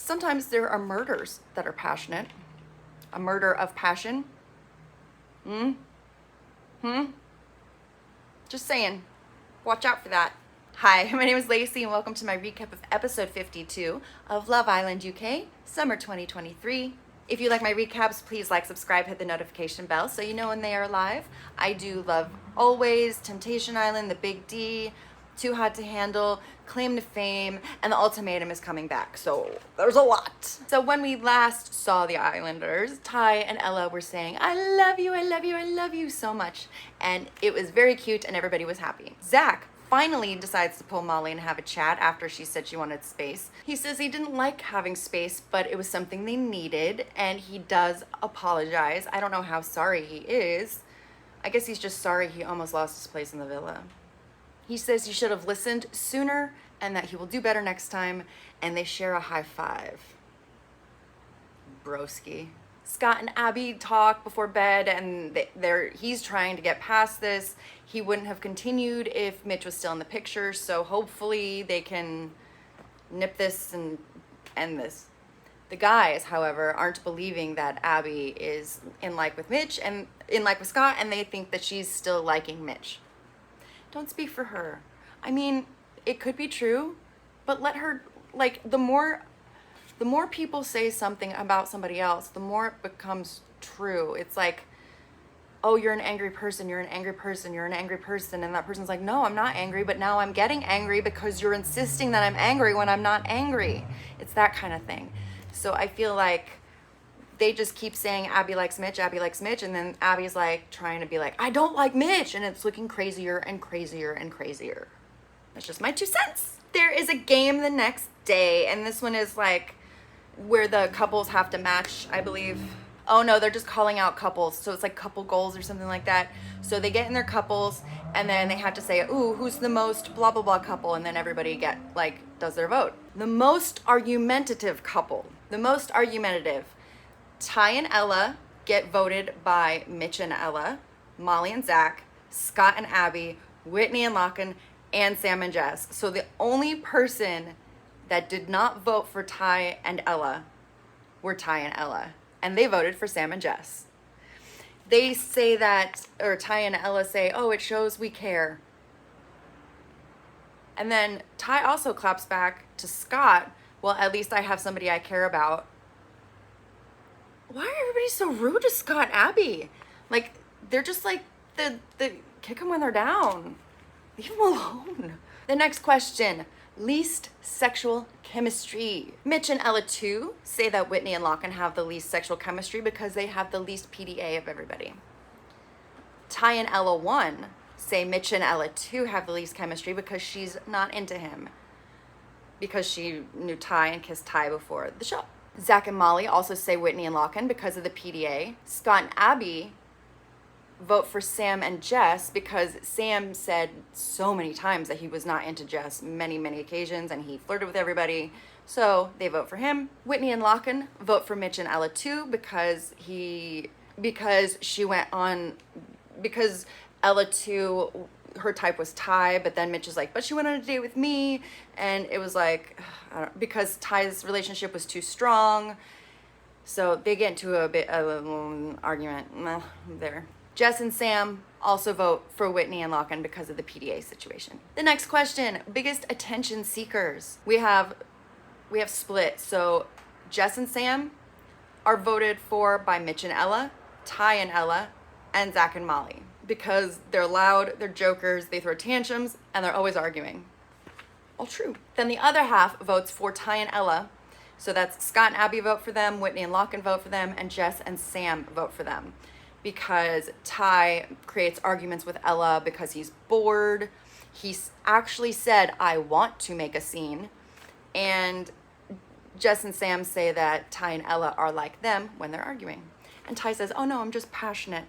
Sometimes there are murders that are passionate. A murder of passion. Just saying. Watch out for that. Hi, my name is Lacey and welcome to my recap of episode 52 of Love Island UK, summer 2023. If you like my recaps, please like, subscribe, hit the notification bell so you know when they are live. I do Love Always, Temptation Island, The Big D, Too Hot to Handle, Claim to Fame, and The Ultimatum is coming back, so there's a lot. So when we last saw the Islanders, Ty and Ella were saying, I love you, I love you, I love you so much. And it was very cute and everybody was happy. Zach finally decides to pull Molly and have a chat after she said she wanted space. He says he didn't like having space, but it was something they needed, and he does apologize. I don't know how sorry he is. I guess he's just sorry he almost lost his place in the villa. He says he should have listened sooner and that he will do better next time, and they share a high five. Broski. Scott and Abby talk before bed, and he's trying to get past this. He wouldn't have continued if Mitch was still in the picture, so hopefully they can nip this and end this. The guys, however, aren't believing that Abby is in like with Mitch and in like with Scott, and they think that she's still liking Mitch. Don't speak for her. I mean, it could be true, but let her, like, the more people say something about somebody else, the more it becomes true. It's like, oh, you're an angry person, you're an angry person, you're an angry person. And that person's like, no, I'm not angry, but now I'm getting angry because you're insisting that I'm angry when I'm not angry. It's that kind of thing. So I feel like they just keep saying Abby likes Mitch, and then Abby's like trying to be like, I don't like Mitch, and it's looking crazier and crazier and crazier. That's just my 2 cents. There is a game the next day, and this one is like where the couples have to match, I believe. Oh no, they're just calling out couples, so it's like couple goals or something like that. So they get in their couples, and then they have to say, ooh, who's the most blah blah blah couple, and then everybody does their vote. The most argumentative couple, Ty and Ella get voted by Mitch and Ella, Molly and Zach, Scott and Abby, Whitney and Lachlan, and Sam and Jess. So the only person that did not vote for Ty and Ella were Ty and Ella, and they voted for Sam and Jess. They say that, or Ty and Ella say, oh, it shows we care. And then Ty also claps back to Scott, well, at least I have somebody I care about. Why are everybody so rude to Scott and Abby? Like, they're just like the kick them when they're down. Leave them alone. The next question, least sexual chemistry. Mitch and Ella 2 say that Whitney and Lachlan have the least sexual chemistry because they have the least PDA of everybody. Ty and Ella 1 say Mitch and Ella 2 have the least chemistry because she's not into him, because she knew Ty and kissed Ty before the show. Zach and Molly also say Whitney and Lachlan because of the PDA. Scott and Abby vote for Sam and Jess because Sam said so many times that he was not into Jess, many, many occasions, and he flirted with everybody. So they vote for him. Whitney and Lachlan vote for Mitch and Ella 2 because Ella 2, her type was Ty, but then Mitch is like, but she went on a date with me, and it was like, because Ty's relationship was too strong. So they get into a bit of an argument there. Jess and Sam also vote for Whitney and Lachlan because of the PDA situation. The next question, biggest attention seekers. We have split. So Jess and Sam are voted for by Mitch and Ella, Ty and Ella, and Zach and Molly. Because they're loud, they're jokers, they throw tantrums, and they're always arguing. All true. Then the other half votes for Ty and Ella. So that's Scott and Abby vote for them, Whitney and Lachlan vote for them, and Jess and Sam vote for them. Because Ty creates arguments with Ella because he's bored. He's actually said, I want to make a scene. And Jess and Sam say that Ty and Ella are like them when they're arguing. And Ty says, oh no, I'm just passionate.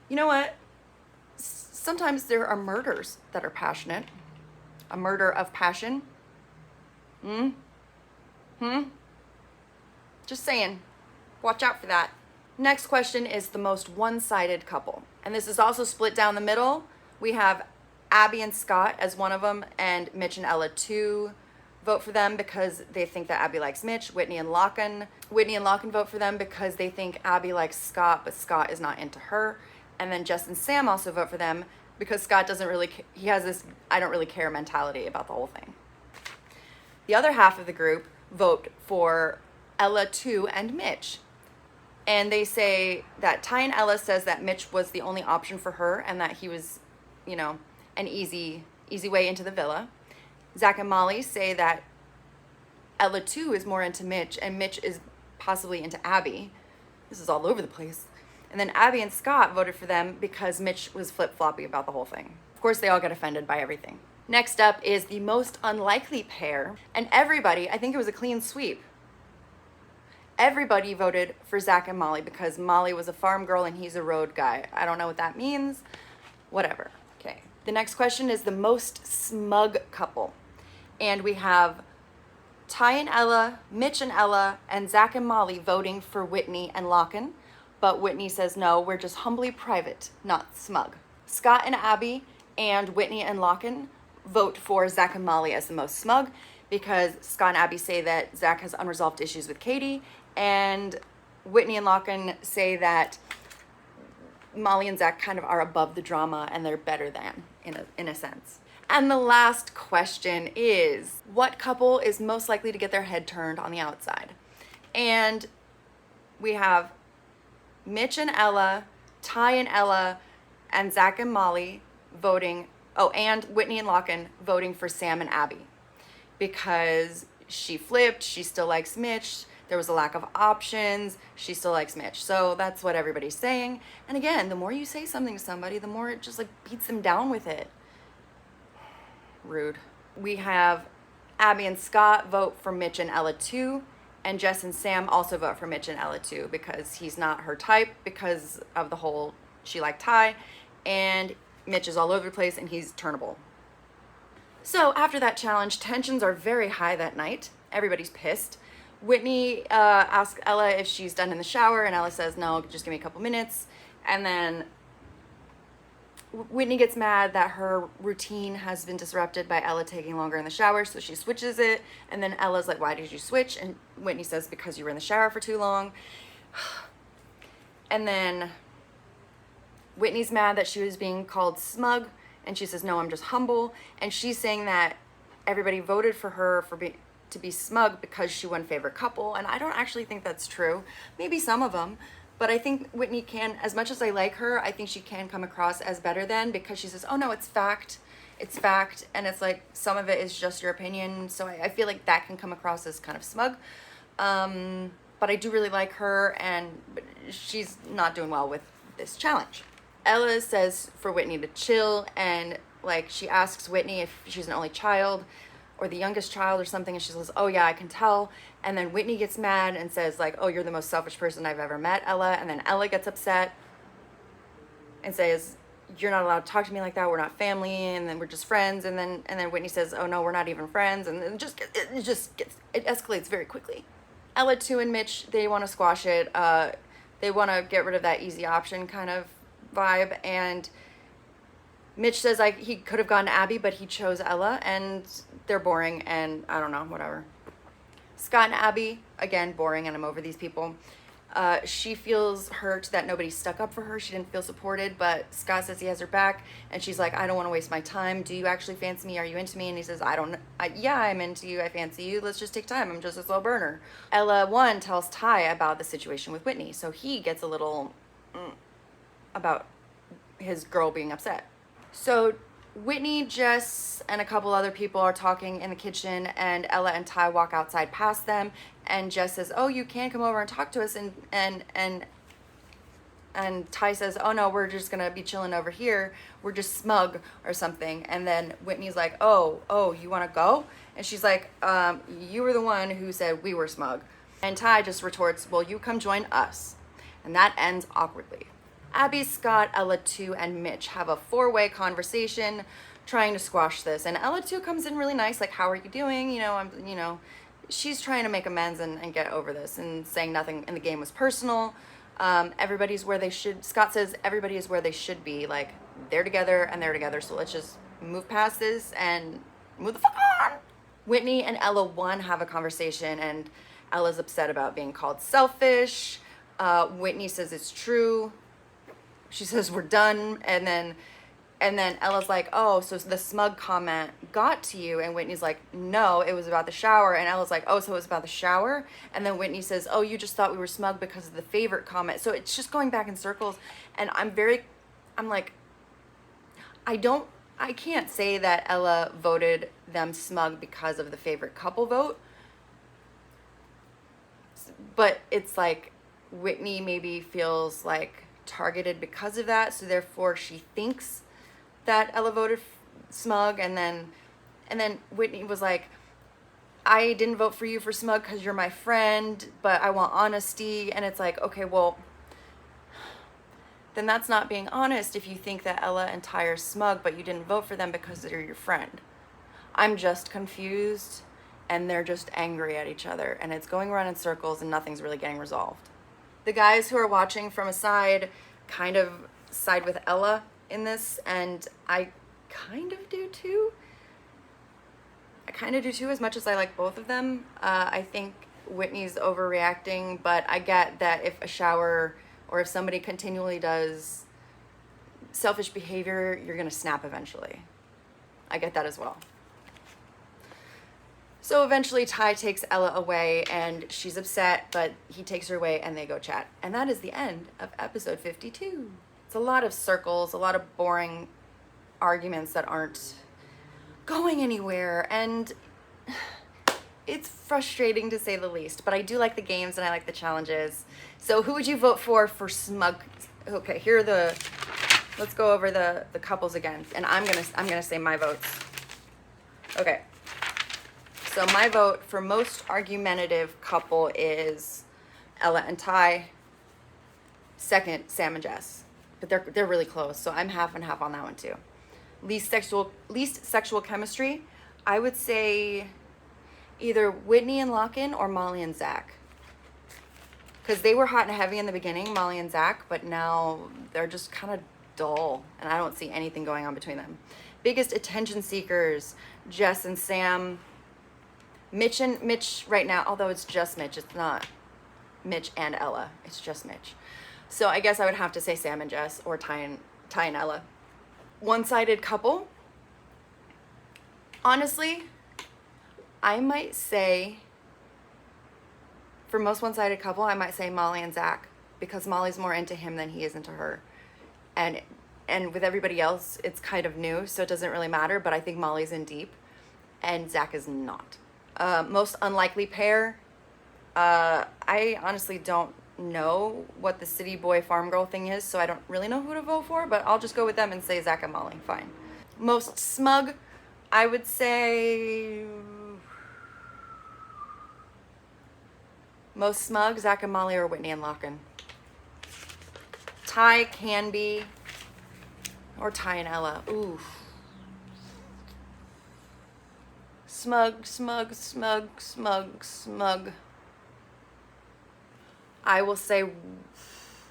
You know what? Sometimes there are murders that are passionate. A murder of passion. Just saying. Watch out for that. Next question is the most one-sided couple. And this is also split down the middle. We have Abby and Scott as one of them, and Mitch and Ella 2 vote for them because they think that Abby likes Mitch. Whitney and Lochan vote for them because they think Abby likes Scott, but Scott is not into her. And then Jess and Sam also vote for them because Scott doesn't really, he has this I don't really care mentality about the whole thing. The other half of the group vote for Ella, 2, and Mitch. And they say that Ty and Ella says that Mitch was the only option for her and that he was, you know, an easy way into the villa. Zach and Molly say that Ella, 2, is more into Mitch and Mitch is possibly into Abby. This is all over the place. And then Abby and Scott voted for them because Mitch was flip-floppy about the whole thing. Of course, they all get offended by everything. Next up is the most unlikely pair. And everybody, I think it was a clean sweep. Everybody voted for Zach and Molly because Molly was a farm girl and he's a road guy. I don't know what that means. Whatever. Okay. The next question is the most smug couple. And we have Ty and Ella, Mitch and Ella, and Zach and Molly voting for Whitney and Lochan. But Whitney says, no, we're just humbly private, not smug. Scott and Abby and Whitney and Lochan vote for Zach and Molly as the most smug because Scott and Abby say that Zach has unresolved issues with Katie, and Whitney and Lochan say that Molly and Zach kind of are above the drama and they're better than, in a sense. And the last question is, what couple is most likely to get their head turned on the outside? And we have Mitch and Ella, Ty and Ella, and Zach and Molly voting, and Whitney and Lochan voting for Sam and Abby because she flipped, she still likes Mitch, there was a lack of options, she still likes Mitch. So that's what everybody's saying. And again, the more you say something to somebody, the more it just like beats them down with it. Rude. We have Abby and Scott vote for Mitch and Ella, 2. And Jess and Sam also vote for Mitch and Ella, 2, because he's not her type because of the whole she liked Ty. And Mitch is all over the place and he's turnable. So after that challenge, tensions are very high that night. Everybody's pissed. Whitney asks Ella if she's done in the shower, and Ella says, no, just give me a couple minutes. And then Whitney gets mad that her routine has been disrupted by Ella taking longer in the shower, so she switches it. And then Ella's like, why did you switch? And Whitney says, because you were in the shower for too long. And then Whitney's mad that she was being called smug, and she says, no, I'm just humble. And she's saying that everybody voted for her to be smug because she won favorite couple, and I don't actually think that's true. Maybe some of them. But I think Whitney can, as much as I like her, I think she can come across as better than, because she says, oh no, it's fact. It's fact. And it's like, some of it is just your opinion. So I feel like that can come across as kind of smug. But I do really like her, but she's not doing well with this challenge. Ella says for Whitney to chill, and like she asks Whitney if she's an only child or the youngest child or something, and she says, oh yeah, I can tell. And then Whitney gets mad and says like, oh, you're the most selfish person I've ever met, Ella. And then Ella gets upset and says, you're not allowed to talk to me like that, we're not family, and then we're just friends. And then Whitney says, oh no, we're not even friends. And then it escalates very quickly. Ella, 2, and Mitch, they want to squash it. They want to get rid of that easy option kind of vibe, and Mitch says like he could have gone to Abby, but he chose Ella, and they're boring, and I don't know, whatever. Scott and Abby, again, boring, and I'm over these people. She feels hurt that nobody stuck up for her. She didn't feel supported, but Scott says he has her back, and she's like, I don't want to waste my time. Do you actually fancy me? Are you into me? And he says, yeah, I'm into you. I fancy you. Let's just take time. I'm just a slow burner. Ella, 1, tells Ty about the situation with Whitney, so he gets a little about his girl being upset. So Whitney, Jess, and a couple other people are talking in the kitchen, and Ella and Ty walk outside past them, and Jess says, oh, you can come over and talk to us, and Ty says, oh no, we're just gonna be chilling over here, we're just smug or something. And then Whitney's like, oh, you wanna go? And she's like, you were the one who said we were smug. And Ty just retorts, well, you come join us. And that ends awkwardly. Abby, Scott, Ella, 2, and Mitch have a 4-way conversation trying to squash this. And Ella, 2, comes in really nice, like, how are you doing? She's trying to make amends and get over this, and saying nothing in the game was personal. Everybody's where they should. Scott says everybody is where they should be. Like, they're together and they're together. So let's just move past this and move the fuck on. Whitney and Ella, one, have a conversation, and Ella's upset about being called selfish. Whitney says it's true. She says we're done, and then Ella's like, oh, so the smug comment got to you? And Whitney's like, no, it was about the shower. And Ella's like, oh, so it was about the shower? And then Whitney says, oh, you just thought we were smug because of the favorite comment. So it's just going back in circles. And I'm like, I can't say that Ella voted them smug because of the favorite couple vote. But it's like Whitney maybe feels like targeted because of that. So therefore she thinks that Ella voted smug, and then Whitney was like, I didn't vote for you for smug because you're my friend, but I want honesty. And it's like, okay, well, then that's not being honest if you think that Ella and Ty are smug, but you didn't vote for them because they're your friend. I'm just confused, and they're just angry at each other, and it's going around in circles, and nothing's really getting resolved. The guys who are watching from a side kind of side with Ella in this, and I kind of do too. As much as I like both of them. I think Whitney's overreacting, but I get that if a shower or if somebody continually does selfish behavior, you're gonna snap eventually. I get that as well. So eventually Ty takes Ella away, and she's upset, but he takes her away and they go chat. And that is the end of episode 52. It's a lot of circles, a lot of boring arguments that aren't going anywhere, and it's frustrating to say the least, but I do like the games and I like the challenges. So who would you vote for smug? Okay, let's go over the couples again, and I'm gonna say my votes. Okay, so my vote for most argumentative couple is Ella and Ty. Second, Sam and Jess, but they're really close, so I'm half and half on that one too. Least sexual chemistry, I would say either Whitney and Locken or Molly and Zach, because they were hot and heavy in the beginning, Molly and Zach, but now they're just kind of dull, and I don't see anything going on between them. Biggest attention seekers, Jess and Sam. Mitch right now, although it's just Mitch, it's not Mitch and Ella, it's just Mitch. So I guess I would have to say Sam and Jess, or Ty and Ella. One-sided couple, honestly, I might say, for most one-sided couple, I might say Molly and Zach, because Molly's more into him than he is into her. And with everybody else, it's kind of new, so it doesn't really matter, but I think Molly's in deep, and Zach is not. Most unlikely pair, I honestly don't know what the city boy farm girl thing is, so I don't really know who to vote for, but I'll just go with them and say Zach and Molly. Fine. Most smug, I would say most smug, Zach and Molly, or Whitney and Locken. Ty can be, or Ty and Ella. Ooh. Smug. I will say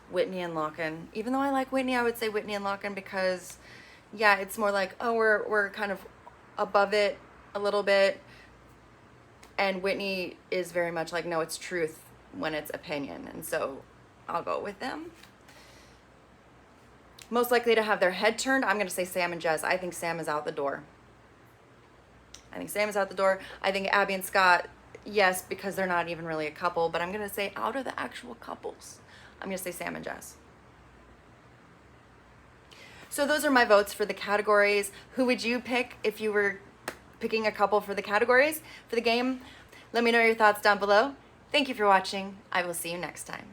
Whitney and Locken. Even though I like Whitney, I would say Whitney and Locken because, yeah, it's more like, oh, we're kind of above it a little bit. And Whitney is very much like, no, it's truth when it's opinion. And so I'll go with them. Most likely to have their head turned, I'm going to say Sam and Jess. I think Sam is out the door. I think Abby and Scott, yes, because they're not even really a couple, but I'm going to say out of the actual couples, I'm going to say Sam and Jess. So those are my votes for the categories. Who would you pick if you were picking a couple for the categories for the game? Let me know your thoughts down below. Thank you for watching. I will see you next time.